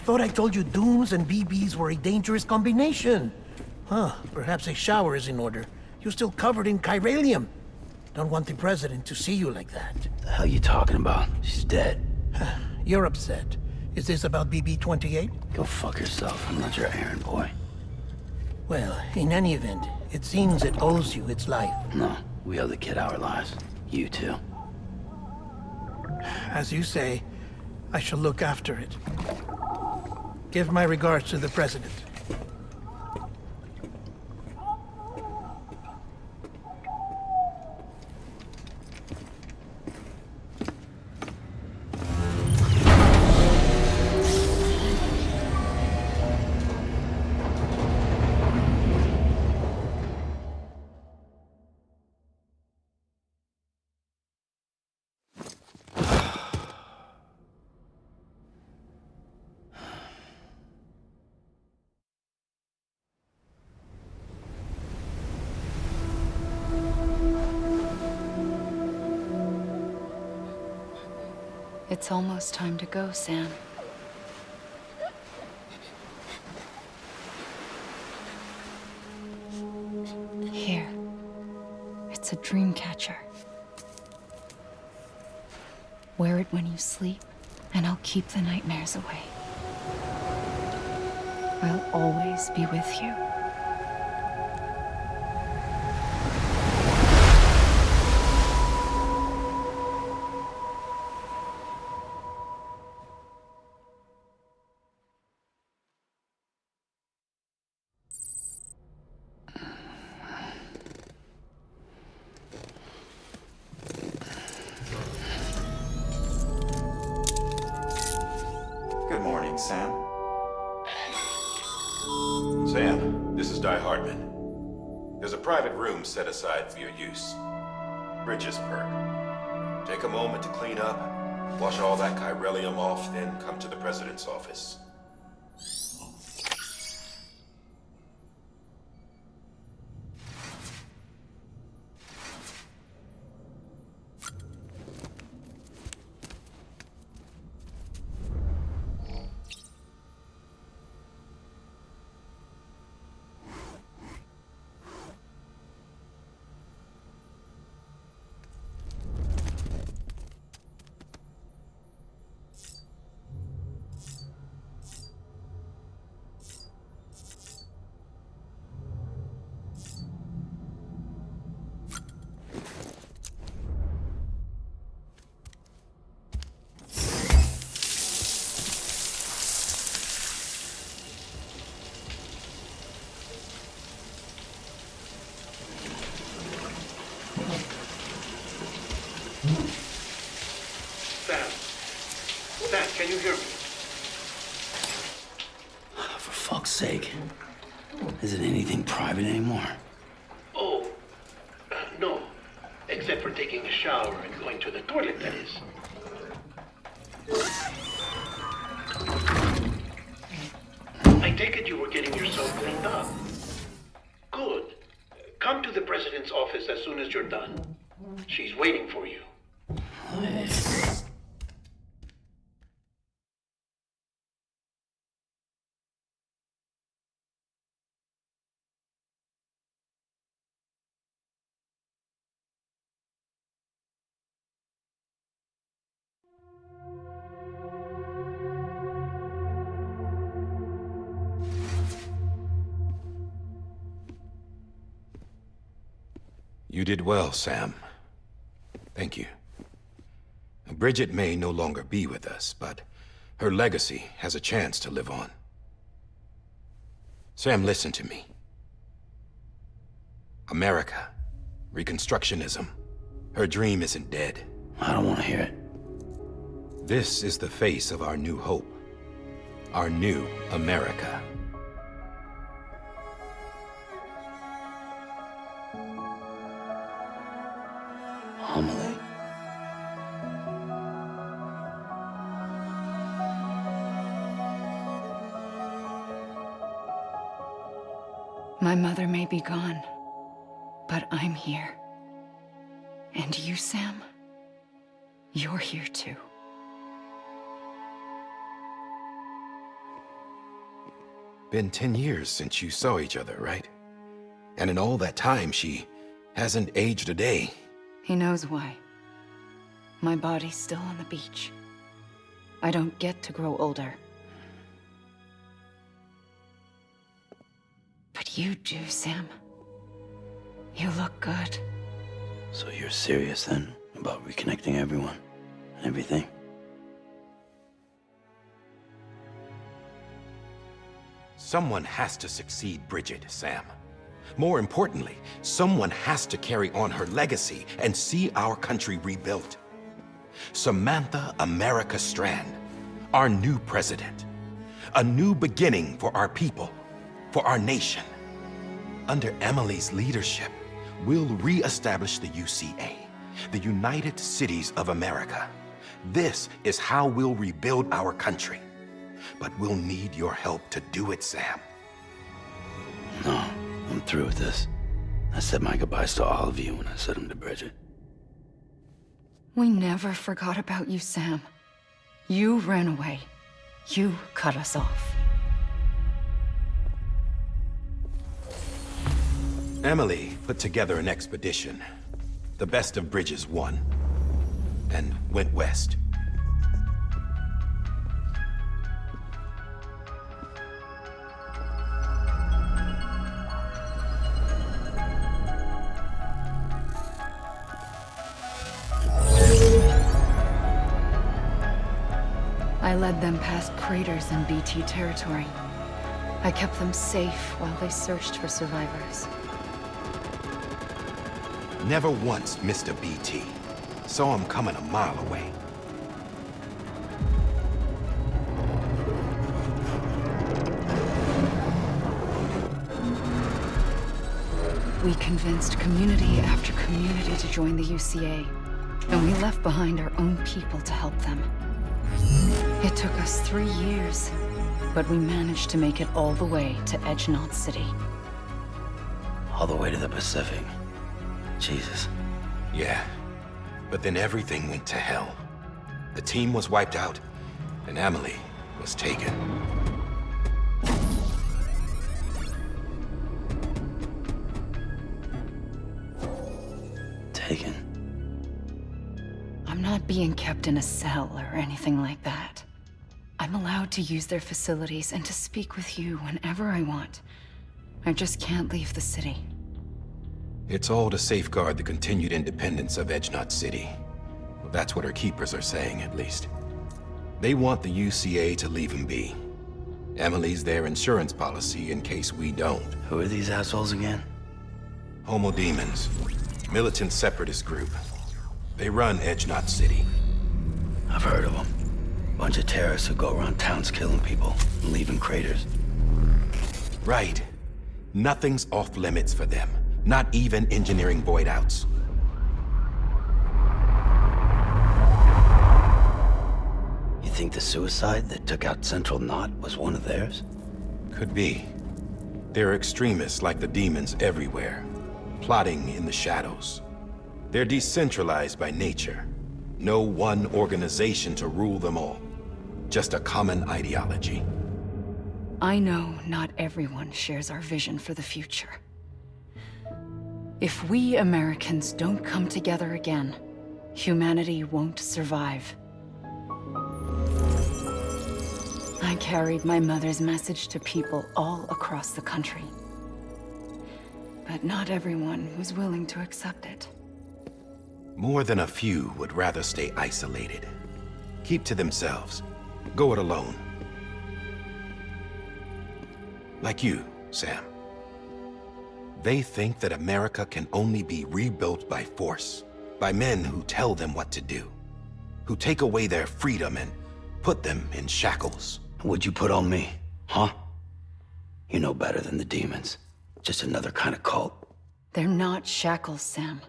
thought I told you dooms and BBs were a dangerous combination. Huh, perhaps a shower is in order. You're still covered in chiralium. Don't want the president to see you like that. The hell you talking about? She's dead. You're upset. Is this about BB-28? Go fuck yourself. I'm not your errand boy. Well, in any event, it seems it owes you its life. No, we owe the kid our lives. You too. As you say, I shall look after it. Give my regards to the president. It's almost time to go, Sam. Here. It's a dream catcher. Wear it when you sleep, and I'll keep the nightmares away. I'll always be with you. Good morning, Sam. Sam, this is Di Hartman. There's a private room set aside for your use. Bridges perk. Take a moment to clean up, wash all that chiralium off, then come to the president's office. Sam, can you hear me? For fuck's sake. Is it anything private anymore? Oh, no. Except for taking a shower and going to the toilet, that is. I take it you were getting yourself cleaned up. Good. Come to the president's office as soon as you're done. She's waiting for you. You did well, Sam. Thank you. Bridget may no longer be with us, but her legacy has a chance to live on. Sam, listen to me. America, Reconstructionism, her dream isn't dead. I don't want to hear it. This is the face of our new hope. Our new America. Amelie. My mother may be gone, but I'm here. And you, Sam, you're here too. Been 10 years since you saw each other, right? And in all that time, she hasn't aged a day. He knows why. My body's still on the beach. I don't get to grow older. But you do, Sam. You look good. So you're serious then about reconnecting everyone and everything? Someone has to succeed Bridget, Sam. More importantly, someone has to carry on her legacy and see our country rebuilt. Samantha America Strand, our new president. A new beginning for our people, for our nation. Under Emily's leadership, we'll re-establish the UCA, the United Cities of America. This is how we'll rebuild our country. But we'll need your help to do it, Sam. No, I'm through with this. I said my goodbyes to all of you when I said them to Bridget. We never forgot about you, Sam. You ran away. You cut us off. Emily put together an expedition. The best of Bridges won. And went west. I led them past craters in BT territory. I kept them safe while they searched for survivors. Never once missed a BT. Saw him coming a mile away. We convinced community after community to join the UCA, and we left behind our own people to help them. It took us 3 years, but we managed to make it all the way to Edge Knot City. All the way to the Pacific. Jesus. Yeah, but then everything went to hell. The team was wiped out, and Emily was taken. Taken? I'm not being kept in a cell or anything like that. I'm allowed to use their facilities and to speak with you whenever I want. I just can't leave the city. It's all to safeguard the continued independence of Edge Knot City. Well, that's what our keepers are saying, at least. They want the UCA to leave him be. Emily's their insurance policy in case we don't. Who are these assholes again? Homo Demons. Militant separatist group. They run Edge Knot City. I've heard of them. Bunch of terrorists who go around towns killing people and leaving craters. Right. Nothing's off limits for them. Not even engineering void outs. You think the suicide that took out Central Knot was one of theirs? Could be. There are extremists like the demons everywhere, plotting in the shadows. They're decentralized by nature. No one organization to rule them all. Just a common ideology. I know not everyone shares our vision for the future. If we Americans don't come together again, humanity won't survive. I carried my mother's message to people all across the country. But not everyone was willing to accept it. More than a few would rather stay isolated. Keep to themselves. Go it alone. Like you, Sam. They think that America can only be rebuilt by force, by men who tell them what to do, who take away their freedom and put them in shackles. What'd you put on me, huh? You know better than the demons. Just another kind of cult. They're not shackles, Sam.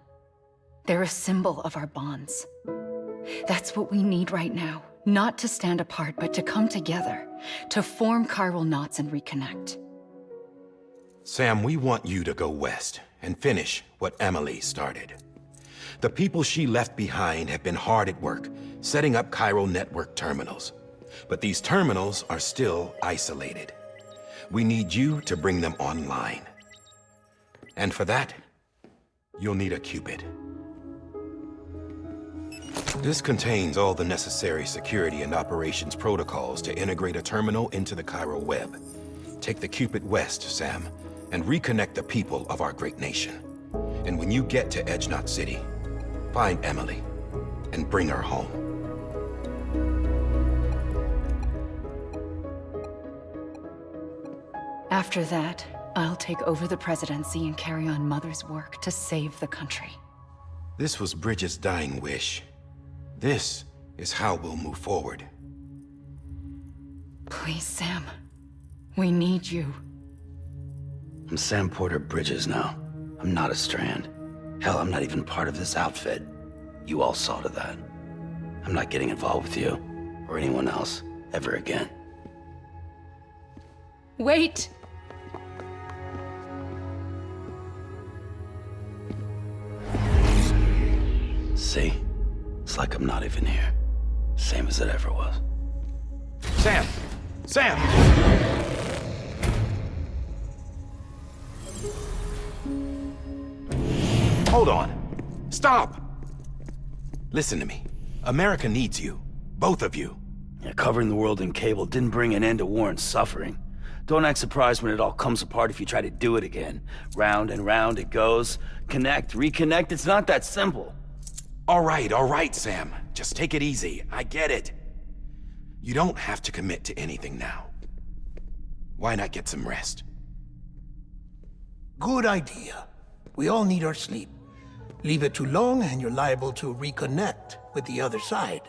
They're a symbol of our bonds. That's what we need right now. Not to stand apart, but to come together, to form chiral knots and reconnect. Sam, we want you to go west and finish what Emily started. The people she left behind have been hard at work, setting up chiral network terminals. But these terminals are still isolated. We need you to bring them online. And for that, you'll need a Cupid. This contains all the necessary security and operations protocols to integrate a terminal into the Chiral web. Take the Cupid west, Sam, and reconnect the people of our great nation. And when you get to Edge Knot City, find Emily and bring her home. After that, I'll take over the presidency and carry on Mother's work to save the country. This was Bridget's dying wish. This is how we'll move forward. Please, Sam. We need you. I'm Sam Porter Bridges now. I'm not a Strand. Hell, I'm not even part of this outfit. You all saw to that. I'm not getting involved with you, or anyone else, ever again. Wait! See? It's like I'm not even here. Same as it ever was. Sam! Sam! Hold on. Stop! Listen to me. America needs you. Both of you. Yeah, covering the world in cable didn't bring an end to war and suffering. Don't act surprised when it all comes apart if you try to do it again. Round and round it goes. Connect, reconnect, it's not that simple. All right, Sam. Just take it easy. I get it. You don't have to commit to anything now. Why not get some rest? Good idea. We all need our sleep. Leave it too long and you're liable to reconnect with the other side.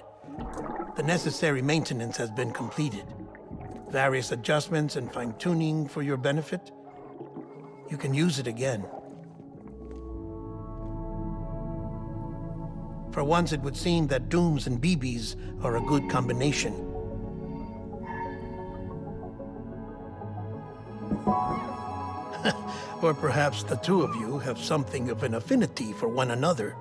The necessary maintenance has been completed. Various adjustments and fine-tuning for your benefit. You can use it again. For once, it would seem that Dooms and BBs are a good combination. Or perhaps the two of you have something of an affinity for one another.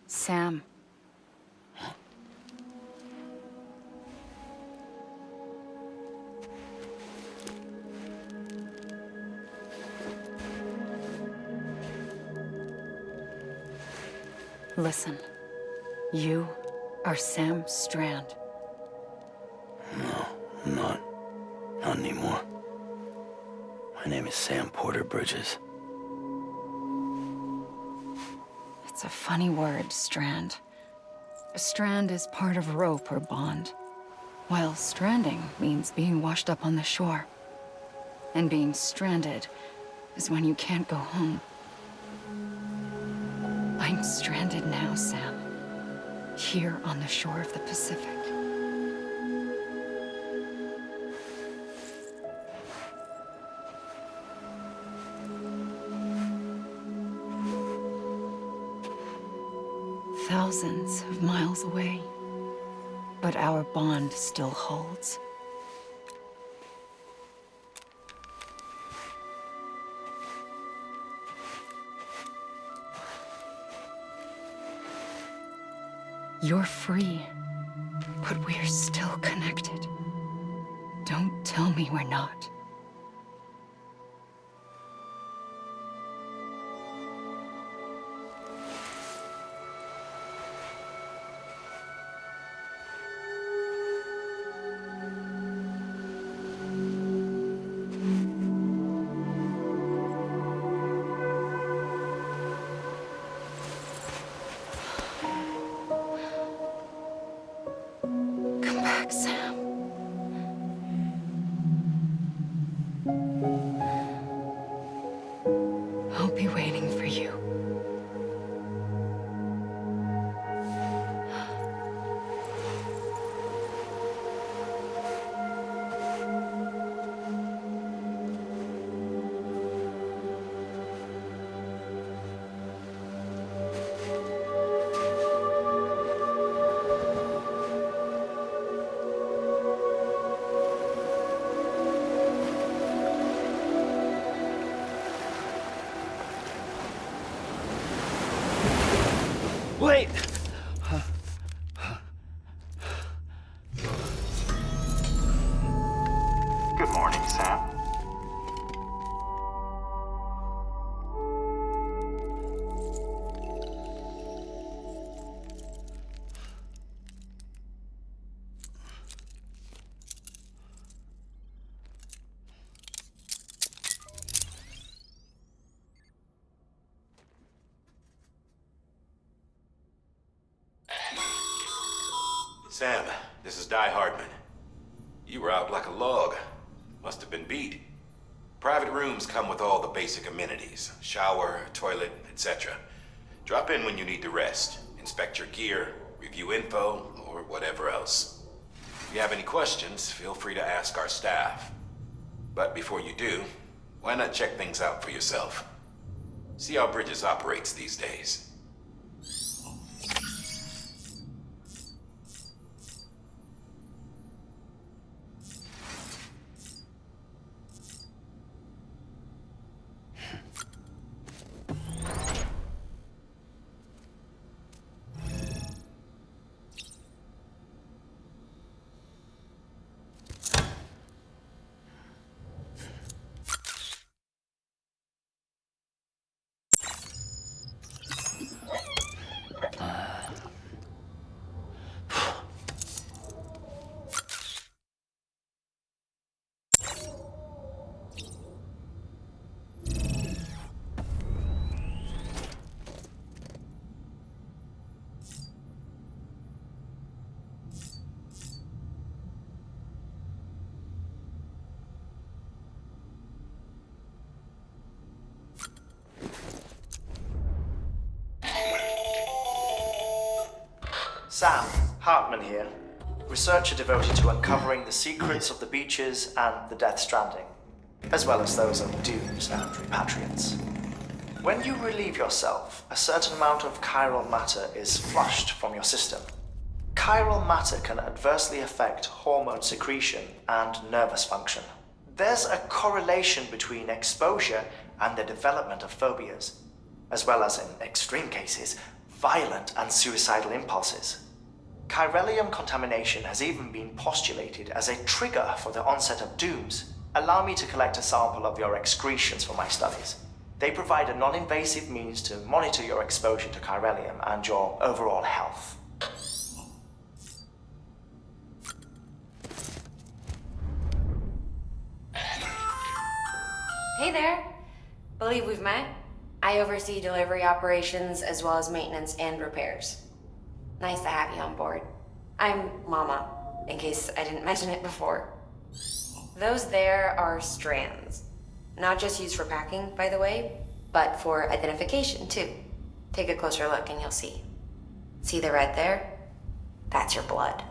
Sam. Listen. You are Sam Strand. No, I'm not. Not anymore. My name is Sam Porter Bridges. It's a funny word, strand. A strand is part of rope or bond, while stranding means being washed up on the shore. And being stranded is when you can't go home. I'm stranded now, Sam. Here on the shore of the Pacific. Thousands of miles away, but our bond still holds. You're free, but we're still connected. Don't tell me we're not. you. Wait! Good morning, Sam. Sam, this is Di Hardman. You were out like a log. Must have been beat. Private rooms come with all the basic amenities. Shower, toilet, etc. Drop in when you need to rest. Inspect your gear, review info, or whatever else. If you have any questions, feel free to ask our staff. But before you do, why not check things out for yourself? See how Bridges operates these days. Sam, Hartman here, researcher devoted to uncovering the secrets of the beaches and the Death Stranding, as well as those of dooms and repatriates. When you relieve yourself, a certain amount of chiral matter is flushed from your system. Chiral matter can adversely affect hormone secretion and nervous function. There's a correlation between exposure and the development of phobias, as well as, in extreme cases, violent and suicidal impulses. Chiralium contamination has even been postulated as a trigger for the onset of dooms. Allow me to collect a sample of your excretions for my studies. They provide a non-invasive means to monitor your exposure to chiralium and your overall health. Hey there. Believe we've met. I oversee delivery operations as well as maintenance and repairs. Nice to have you on board. I'm Mama, in case I didn't mention it before. Those there are strands. Not just used for packing, by the way, but for identification too. Take a closer look and you'll see. See the red there? That's your blood.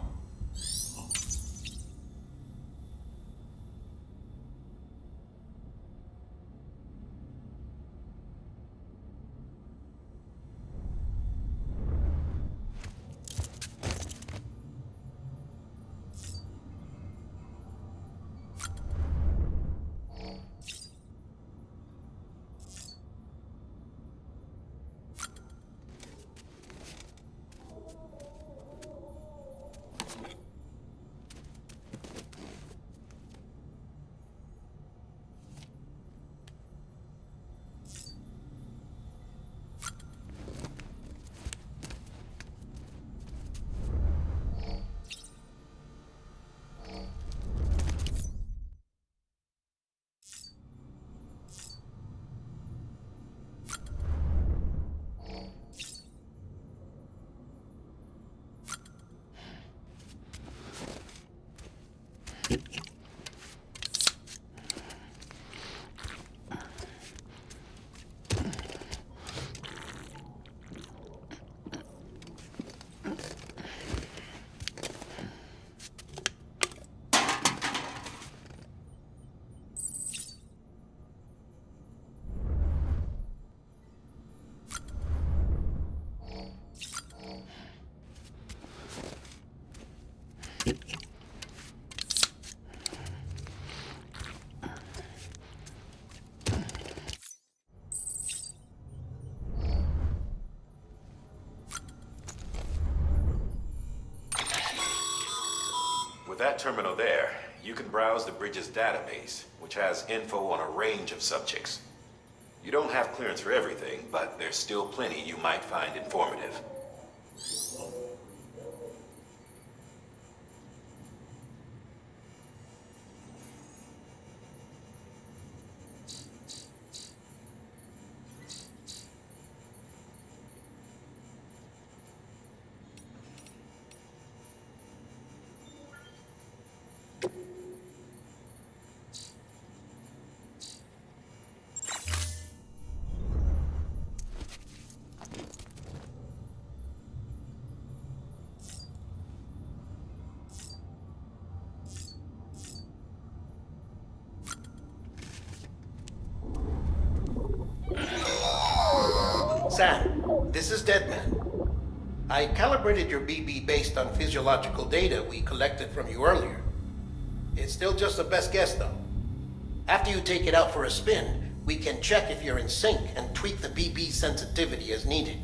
With that terminal there, you can browse the bridge's database, which has info on a range of subjects. You don't have clearance for everything, but there's still plenty you might find informative. Sam, this is Deadman. I calibrated your BB based on physiological data we collected from you earlier. It's still just a best guess, though. After you take it out for a spin, we can check if you're in sync and tweak the BB sensitivity as needed.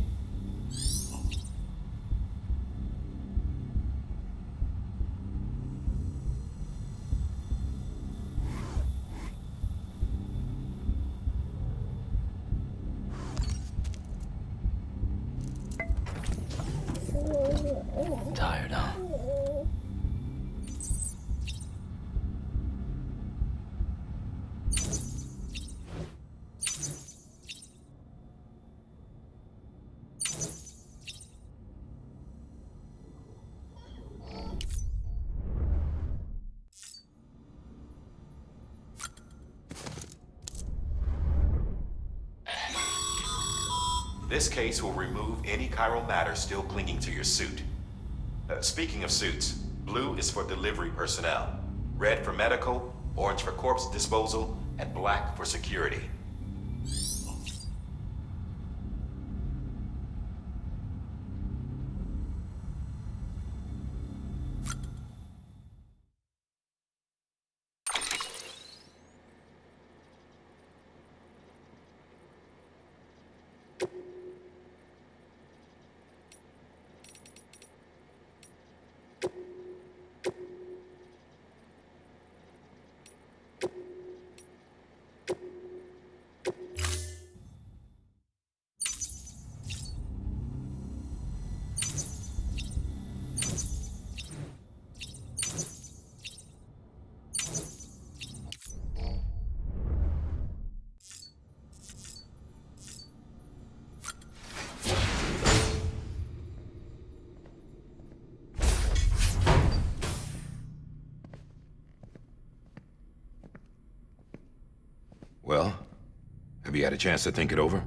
Tired, huh? This case will remove any chiral matter still clinging to your suit. Speaking of suits, blue is for delivery personnel, red for medical, orange for corpse disposal, and black for security. Well, have you had a chance to think it over?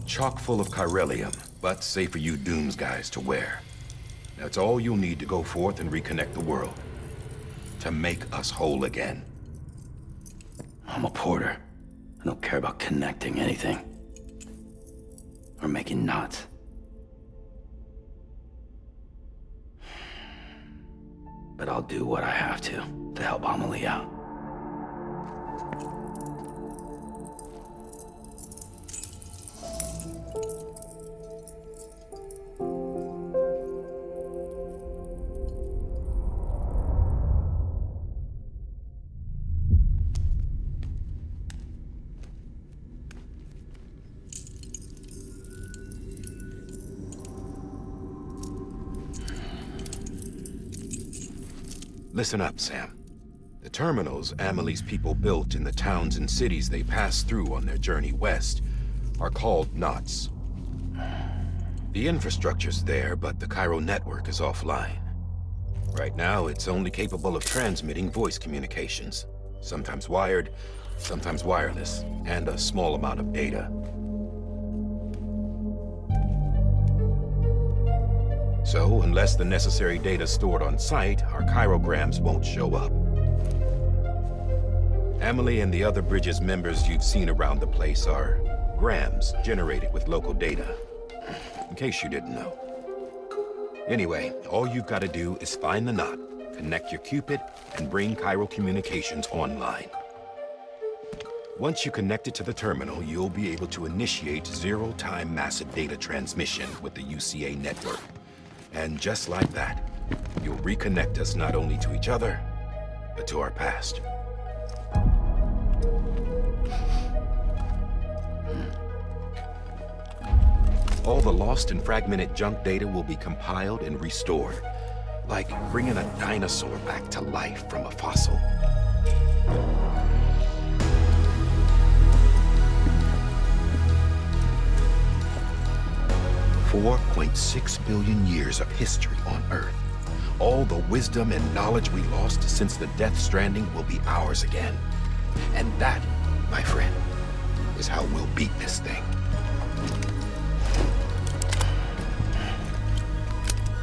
Chock full of chiralium, but safe for you Dooms guys to wear. That's all you'll need to go forth and reconnect the world. To make us whole again. I'm a porter. I don't care about connecting anything. Or making knots. But I'll do what I have to help Amelie out. Listen up, Sam. The terminals Amelie's people built in the towns and cities they passed through on their journey west are called knots. The infrastructure's there, but the Cairo network is offline. Right now, it's only capable of transmitting voice communications. Sometimes wired, sometimes wireless, and a small amount of data. So, unless the necessary data's stored on site, our chirograms won't show up. Amelie and the other Bridges members you've seen around the place are grams generated with local data. In case you didn't know. Anyway, all you've got to do is find the knot, connect your Cupid, and bring Cairo communications online. Once you connect it to the terminal, you'll be able to initiate zero-time massive data transmission with the UCA network. And just like that, you'll reconnect us not only to each other, but to our past. All the lost and fragmented junk data will be compiled and restored, like bringing a dinosaur back to life from a fossil. $4.6 billion years of history on Earth. All the wisdom and knowledge we lost since the Death Stranding will be ours again. And that, my friend, is how we'll beat this thing.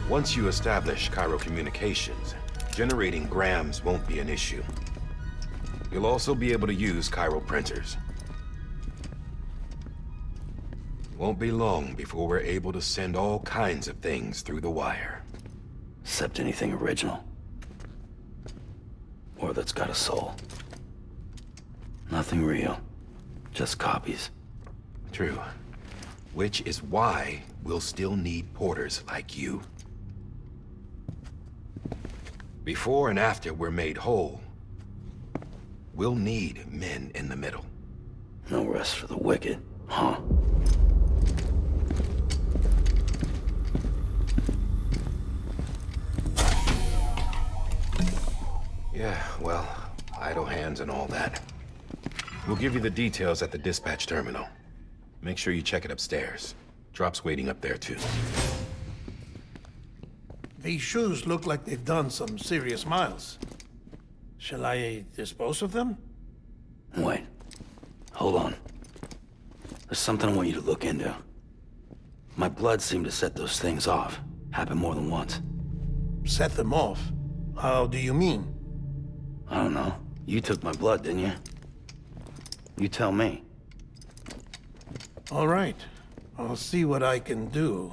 Once you establish Cairo communications, generating grams won't be an issue. You'll also be able to use Cairo printers. Won't be long before we're able to send all kinds of things through the wire. Except anything original. Or that's got a soul. Nothing real. Just copies. True. Which is why we'll still need porters like you. Before and after we're made whole, we'll need men in the middle. No rest for the wicked, huh? Yeah, well, idle hands and all that. We'll give you the details at the dispatch terminal. Make sure you check it upstairs. Drop's waiting up there, too. These shoes look like they've done some serious miles. Shall I dispose of them? Wait. Hold on. There's something I want you to look into. My blood seemed to set those things off. Happened more than once. Set them off? How do you mean? I don't know. You took my blood, didn't you? You tell me. All right. I'll see what I can do.